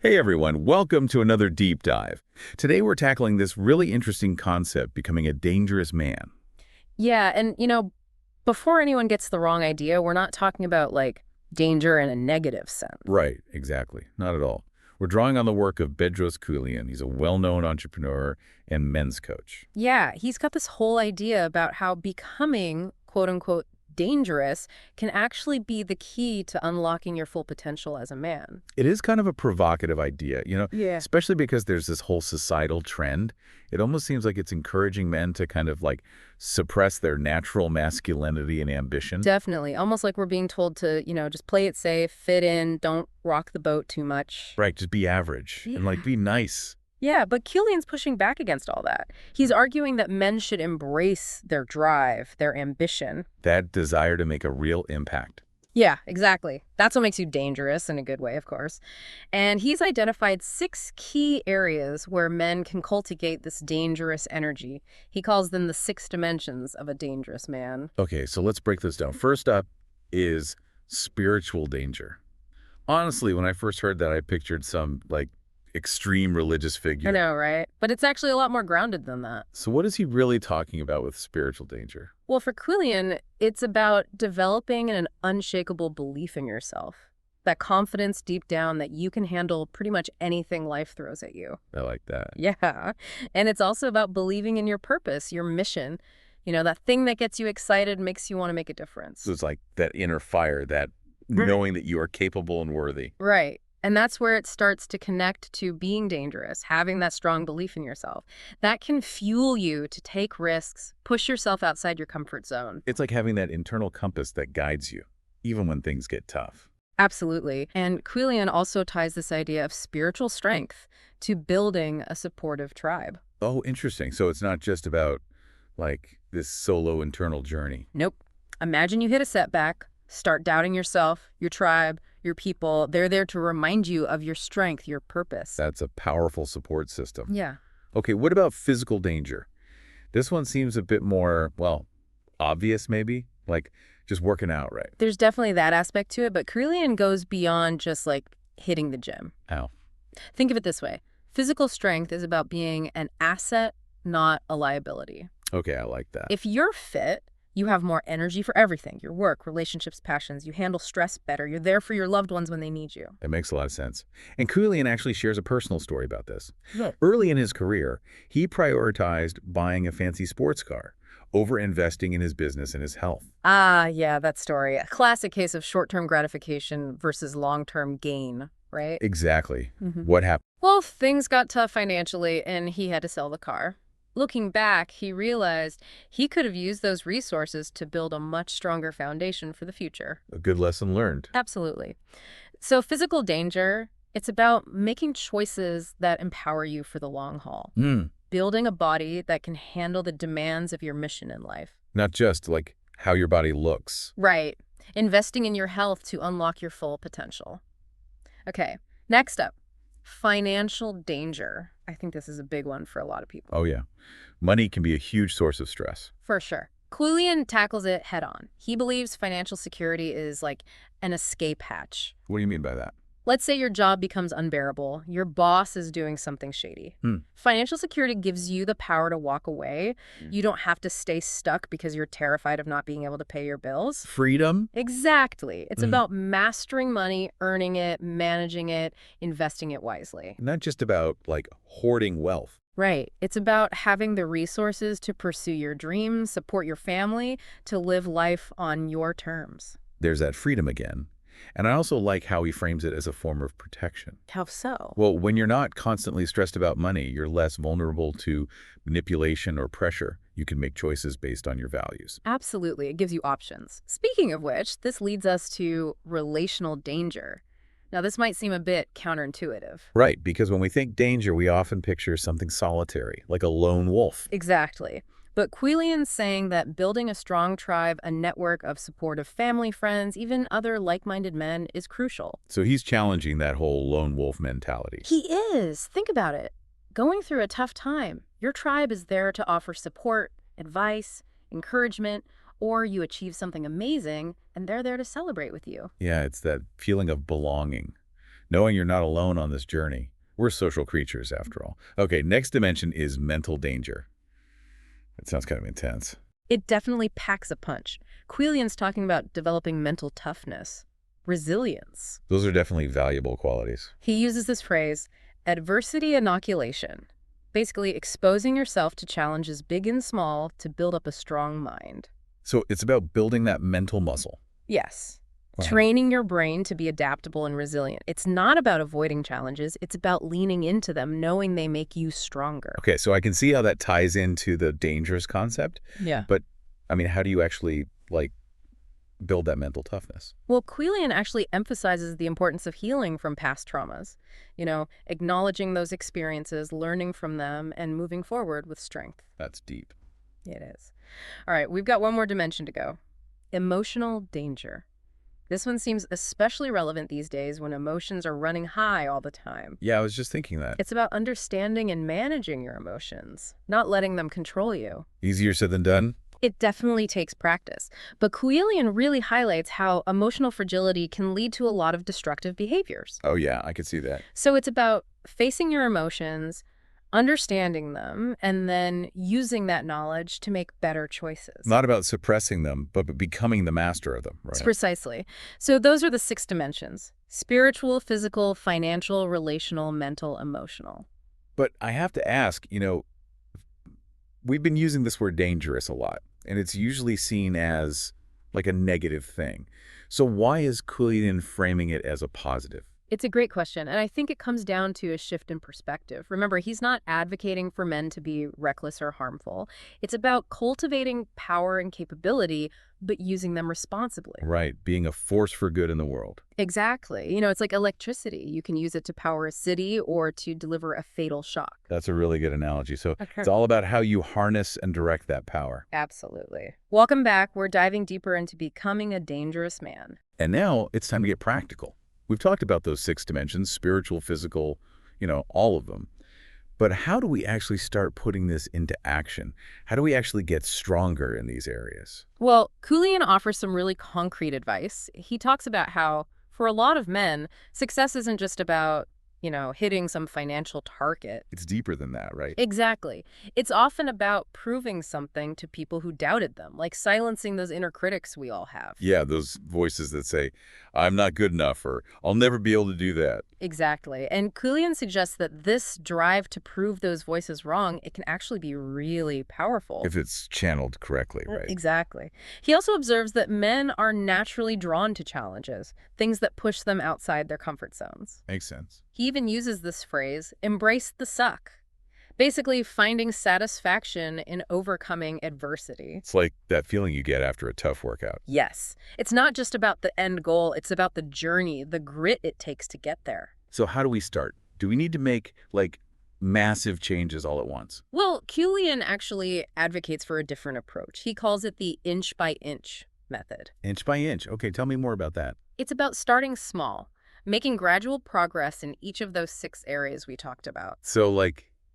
Hey everyone, welcome to another deep dive. Today we're tackling this really interesting concept, becoming a dangerous man. Yeah, and before anyone gets the wrong idea, we're not talking about like danger in a negative sense. Right, exactly. Not at all. We're drawing on the work of Bedros Keuilian. He's a well-known entrepreneur and men's coach. Yeah, he's got this whole idea about how becoming quote unquote dangerous can actually be the key to unlocking your full potential as a man. It is kind of a provocative idea, Yeah. especially because there's this whole societal trend. It almost seems like it's encouraging men to kind of like suppress their natural masculinity and ambition. Definitely. Almost like we're being told to, just play it safe, fit in, don't rock the boat too much. Right, just be average and like Yeah. be nice. Yeah, but Killian's pushing back against all that. He's arguing that men should embrace their drive, their ambition. That desire to make a real impact. Yeah, exactly. That's what makes you dangerous in a good way, of course. And he's identified 6 key areas where men can cultivate this dangerous energy. He calls them the 6 dimensions of a dangerous man. Okay, so let's break this down. First up is spiritual danger. Honestly, when I first heard that, I pictured some, like, extreme religious I figure. know, right? But it's actually a lot more grounded than that. So what is he really talking about with spiritual danger? Well, for Quillian, it's about developing an unshakable belief in yourself. That confidence deep down that you can handle pretty much anything life throws at you. I like that. Yeah. And it's also about believing in your purpose, your mission. That thing that gets you excited, makes you want to make a So difference. it's like that inner fire, that knowing that you are capable and worthy. Right. And that's where it starts to connect to being dangerous, having that strong belief in yourself. That can fuel you to take risks, push yourself outside your comfort zone. It's like having that internal compass that guides you, even when things get tough. Absolutely. And Quillian also ties this idea of spiritual strength to building a supportive tribe. Oh, interesting. So it's not just about, like, this solo internal journey. Nope. Imagine you hit a setback, start doubting yourself, your tribe, your people. They're there to remind you of your strength, your purpose. That's a powerful support system. Yeah. Okay, what about physical danger? This one seems a bit more, well, obvious maybe, like just working out, right? There's definitely that aspect to it, but Carillion goes beyond just like hitting the gym. Ow. Think of it this way. Physical strength is about being an asset, not a liability. Okay, I like that. If you're fit, you have more energy for everything, your work, relationships, passions. You handle stress better. You're there for your loved ones when they need you. It makes a lot of sense. And Keuilian actually shares a personal story about this. Yeah. Early in his career, he prioritized buying a fancy sports car over investing in his business and his health. Ah, yeah, that story. A classic case of short-term gratification versus long-term gain, right? Exactly. Mhm. What happened? Well, things got tough financially, and he had to sell the car. Looking back, he realized he could have used those resources to build a much stronger foundation for the future. A good lesson learned. Absolutely. So physical danger, it's about making choices that empower you for the long haul. Building a body that can handle the demands of your mission in life. Not just like how your body looks. Right. Investing in your health to unlock your full potential. Okay, next up, financial danger. I think this is a big one for a lot of people. Oh, yeah. Money can be a huge source of stress. For sure. Quillian tackles it head on. He believes financial security is like an escape hatch. What do you mean by that? Let's say your job becomes unbearable. Your boss is doing something shady. Financial security gives you the power to walk away. You don't have to stay stuck because you're terrified of not being able to pay your bills. Freedom? Exactly. It's about mastering money, earning it, managing it, investing it wisely. Not just about like hoarding wealth. Right. It's about having the resources to pursue your dreams, support your family, to live life on your terms. There's that freedom again. And I also like how he frames it as a form of protection. How so? Well, when you're not constantly stressed about money, you're less vulnerable to manipulation or pressure. You can make choices based on your values. Absolutely. It gives you options. Speaking of which, this leads us to relational danger. Now, this might seem a bit counterintuitive. Right, because when we think danger, we often picture something solitary, like a lone wolf. Exactly. But Quillian's saying that building a strong tribe, a network of supportive family, friends, even other like-minded men is crucial. So he's challenging that whole lone wolf mentality. He is. Think about it. Going through a tough time, your tribe is there to offer support, advice, encouragement, or you achieve something amazing, and they're there to celebrate with you. Yeah, it's that feeling of belonging. knowing you're not alone on this journey. We're social creatures, after all. Okay, next dimension is mental danger. It sounds kind of intense. It definitely packs a punch. Keuilian's talking about developing mental toughness, resilience. Those are definitely valuable qualities. He uses this phrase, adversity inoculation, basically exposing yourself to challenges big and small to build up a strong mind. So it's about building that mental muscle. Yes. Wow. Training your brain to be adaptable and resilient. It's not about avoiding challenges. It's about leaning into them, knowing they make you stronger. Okay, so I can see how that ties into the dangerous concept. Yeah. But, I mean, how do you actually, build that mental toughness? Well, Keuilian actually emphasizes the importance of healing from past traumas. Acknowledging those experiences, learning from them, and moving forward with strength. That's deep. It is. All right, we've got one more dimension to go. Emotional danger. This one seems especially relevant these days when emotions are running high all the time. Yeah, I was just thinking that. It's about understanding and managing your emotions, not letting them control you. Easier said than done? It definitely takes practice, but Keuilian really highlights how emotional fragility can lead to a lot of destructive behaviors. Oh, yeah, I could see that. So it's about facing your emotions, understanding them, and then using that knowledge to make better choices. Not about suppressing them, but becoming the master of them, right? Precisely. So those are the 6 dimensions: spiritual, physical, financial, relational, mental, emotional. But I have to ask, we've been using this word dangerous a lot, and it's usually seen as like a negative thing. So why is Keuilian framing it as a positive? It's a great question, and I think it comes down to a shift in perspective. Remember, he's not advocating for men to be reckless or harmful. It's about cultivating power and capability, but using them responsibly. Right, being a force for good in the world. Exactly. It's like electricity. You can use it to power a city or to deliver a fatal shock. That's a really good analogy. So Okay. it's all about how you harness and direct that power. Absolutely. Welcome back. We're diving deeper into becoming a dangerous man. And now it's time to get practical. We've talked about those 6 dimensions, spiritual, physical, all of them. But how do we actually start putting this into action? How do we actually get stronger in these areas? Well, Keuilian offers some really concrete advice. He talks about how, for a lot of men, success isn't just about, hitting some financial target. It's deeper than that, right? Exactly. It's often about proving something to people who doubted them, like silencing those inner critics we all have. Yeah, those voices that say, I'm not good enough, or I'll never be able to do that. Exactly. And Keuilian suggests that this drive to prove those voices wrong, it can actually be really powerful. If it's channeled correctly, right? Exactly. He also observes that men are naturally drawn to challenges, things that push them outside their comfort zones. Makes sense. He even uses this phrase, embrace the suck. Basically, finding satisfaction in overcoming adversity. It's like that feeling you get after a tough workout. Yes. It's not just about the end goal, it's about the journey, the grit it takes to get there. So how do we start? Do we need to make, massive changes all at once? Well, Keuilian actually advocates for a different approach. He calls it the inch-by-inch method. Inch by inch. Okay, tell me more about that. It's about starting small, making gradual progress in each of those 6 areas we talked about. So,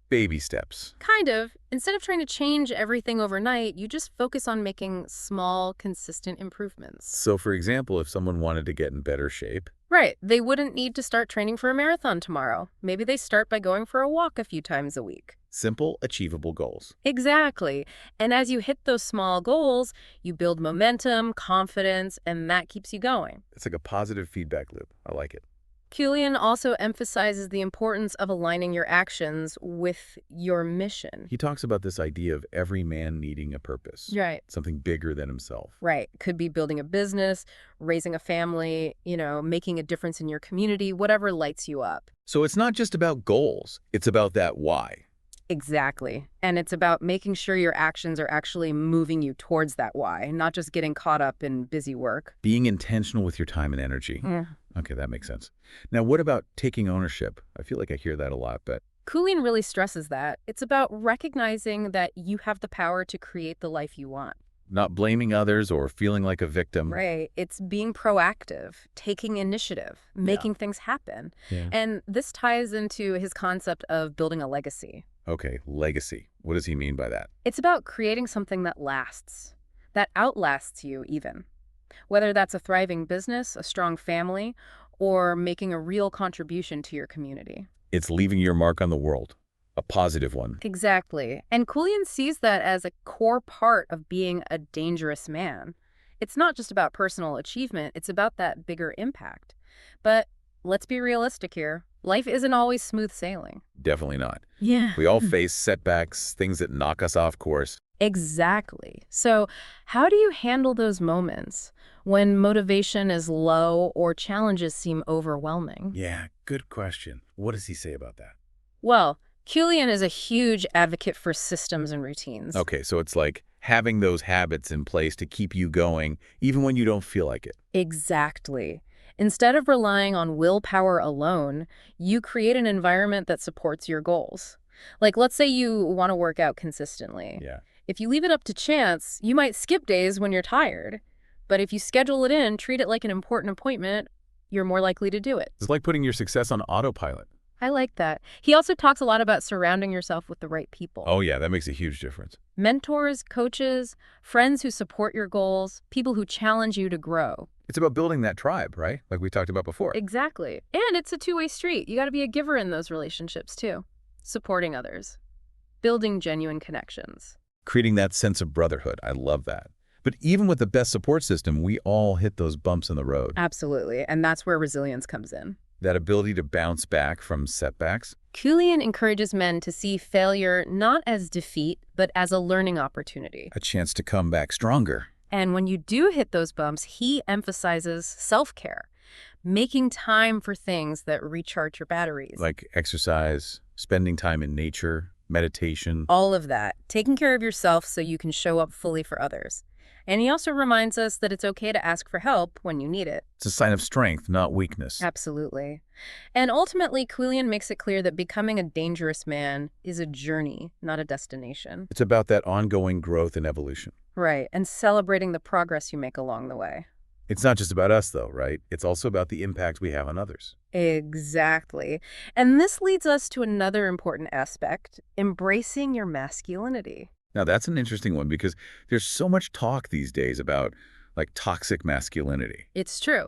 baby steps. Kind of. Instead of trying to change everything overnight, you just focus on making small, consistent improvements. So, for example, if someone wanted to get in better shape, Right. They wouldn't need to start training for a marathon tomorrow. Maybe they start by going for a walk a few times a week. simple, achievable goals. Exactly. And as you hit those small goals, you build momentum, confidence, and that keeps you going. It's like a positive feedback loop. I like it. Keuilian also emphasizes the importance of aligning your actions with your mission. He talks about this idea of every man needing a purpose. Right. Something bigger than himself. Right. Could be building a business, raising a family, making a difference in your community, whatever lights you up. So it's not just about goals. It's about that why. Exactly. And it's about making sure your actions are actually moving you towards that why, not just getting caught up in busy work. Being intentional with your time and energy. Okay, that makes sense. Now, what about taking ownership? I feel like I hear that a lot, but Keuilian really stresses that. It's about recognizing that you have the power to create the life you want. not blaming others or feeling like a victim. Right. It's being proactive, taking initiative, making things happen. Yeah. And this ties into his concept of building a legacy. Okay, legacy. What does he mean by that? It's about creating something that lasts, that outlasts you even. Whether that's a thriving business, a strong family, or making a real contribution to your community. It's leaving your mark on the world, a positive one. Exactly. And Keuilian sees that as a core part of being a dangerous man. It's not just about personal achievement, it's about that bigger impact. But let's be realistic here. Life isn't always smooth sailing. Definitely not. Yeah. We all face setbacks, things that knock us off course. Exactly. So, how do you handle those moments when motivation is low or challenges seem overwhelming? Yeah, good question. What does he say about that? Well, Keuilian is a huge advocate for systems and routines. Okay, so it's like having those habits in place to keep you going, even when you don't feel like it. Exactly. Instead of relying on willpower alone, you create an environment that supports your goals. Like, let's say you want to work out consistently. Yeah. If you leave it up to chance, you might skip days when you're tired. But if you schedule it in, treat it like an important appointment, you're more likely to do it. It's like putting your success on autopilot. I like that. He also talks a lot about surrounding yourself with the right people. Oh, yeah, that makes a huge difference. Mentors, coaches, friends who support your goals, people who challenge you to grow. It's about building that tribe, right? Like we talked about before. Exactly. And it's a two-way street. You got to be a giver in those relationships, too. Supporting others. Building genuine connections. Creating that sense of brotherhood. I love that. But even with the best support system, we all hit those bumps in the road. Absolutely. And that's where resilience comes in. That ability to bounce back from setbacks. Keuilian encourages men to see failure not as defeat, but as a learning opportunity. A chance to come back stronger. And when you do hit those bumps, he emphasizes self-care, making time for things that recharge your batteries. Like exercise, spending time in nature, meditation. All of that, taking care of yourself so you can show up fully for others. And he also reminds us that it's okay to ask for help when you need it. It's a sign of strength, not weakness. Absolutely. And ultimately, Keuilian makes it clear that becoming a dangerous man is a journey, not a destination. It's about that ongoing growth and evolution. Right, and celebrating the progress you make along the way. It's not just about us, though, right? It's also about the impact we have on others. Exactly. And this leads us to another important aspect, embracing your masculinity. Now, that's an interesting one because there's so much talk these days about, like, toxic masculinity. It's true.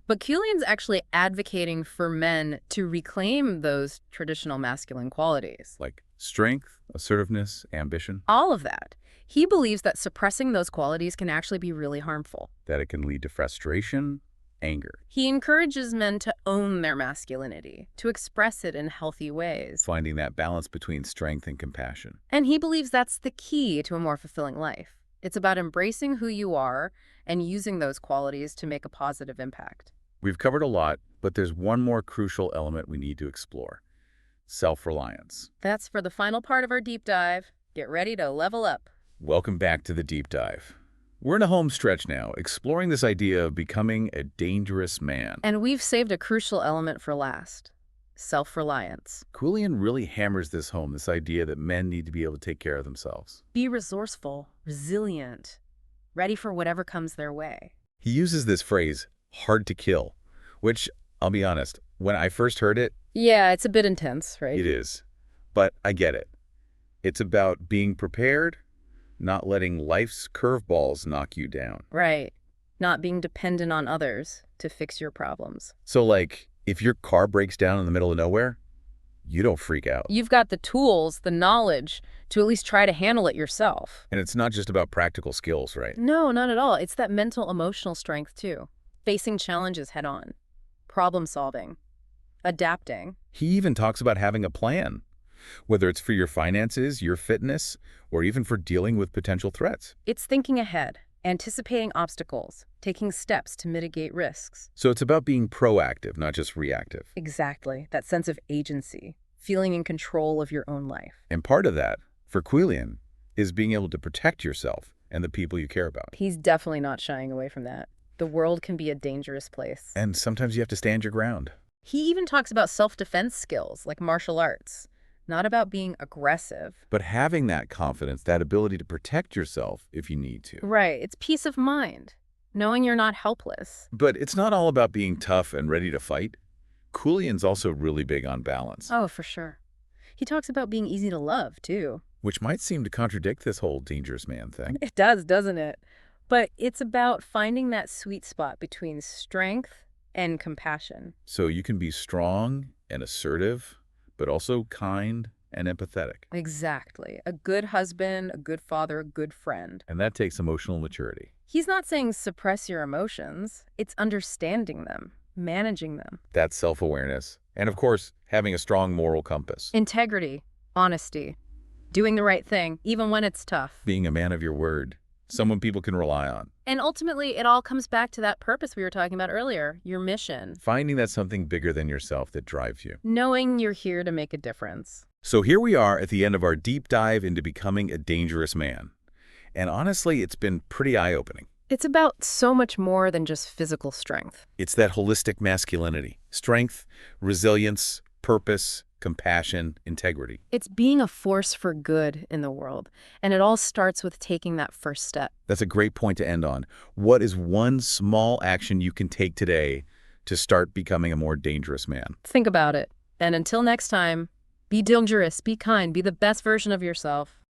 But Keuilian's actually advocating for men to reclaim those traditional masculine qualities. Like strength, assertiveness, ambition. All of that. He believes that suppressing those qualities can actually be really harmful. That it can lead to frustration, anger. He encourages men to own their masculinity, to express it in healthy ways. Finding that balance between strength and compassion. And he believes that's the key to a more fulfilling life. It's about embracing who you are and using those qualities to make a positive impact. We've covered a lot, but there's one more crucial element we need to explore. Self-reliance. That's for the final part of our deep dive. Get ready to level up. Welcome back to the deep dive. We're in a home stretch now, exploring this idea of becoming a dangerous man. And we've saved a crucial element for last. Self-reliance. Keuilian really hammers this home, this idea that men need to be able to take care of themselves. Be resourceful, resilient, ready for whatever comes their way. He uses this phrase, hard to kill, which, I'll be honest, when I first heard it, Yeah, it's a bit intense, right? it is. But I get it. It's about being prepared, not letting life's curveballs knock you down. Right. Not being dependent on others to fix your problems. So, like, if your car breaks down in the middle of nowhere, you don't freak out. You've got the tools, the knowledge to at least try to handle it yourself. And it's not just about practical skills, right? No, not at all. It's that mental, emotional strength, too. Facing challenges head on. Problem solving. Adapting. He even talks about having a plan, whether it's for your finances, your fitness, or even for dealing with potential threats. It's thinking ahead, anticipating obstacles, taking steps to mitigate risks. So it's about being proactive, not just reactive. Exactly. That sense of agency, feeling in control of your own life. And part of that, for Keuilian, is being able to protect yourself and the people you care about. He's definitely not shying away from that. The world can be a dangerous place. And sometimes you have to stand your ground. He even talks about self-defense skills like martial arts, not about being aggressive. But having that confidence, that ability to protect yourself if you need to. Right. It's peace of mind, knowing you're not helpless. But it's not all about being tough and ready to fight. Keuilian's also really big on balance, Oh, for sure. He talks about being easy to love, too. which might seem to contradict this whole dangerous man thing. It does, doesn't it? But it's about finding that sweet spot between strength and compassion. So you can be strong and assertive, but also kind and empathetic. Exactly. A good husband, a good father, a good friend. And that takes emotional maturity. He's not saying suppress your emotions. It's understanding them, managing them. That's self-awareness. And of course, having a strong moral compass. Integrity, honesty, doing the right thing, even when it's tough. Being a man of your word. Someone people can rely on. And ultimately, it all comes back to that purpose we were talking about earlier, your mission. Finding that something bigger than yourself that drives you. Knowing you're here to make a difference. So here we are at the end of our deep dive into becoming a dangerous man. And honestly, it's been pretty eye-opening. It's about so much more than just physical strength. It's that holistic masculinity. Strength, resilience, purpose, compassion, integrity. It's being a force for good in the world. And it all starts with taking that first step. That's a great point to end on. What is one small action you can take today to start becoming a more dangerous man? Think about it. And until next time, be dangerous, be kind, be the best version of yourself.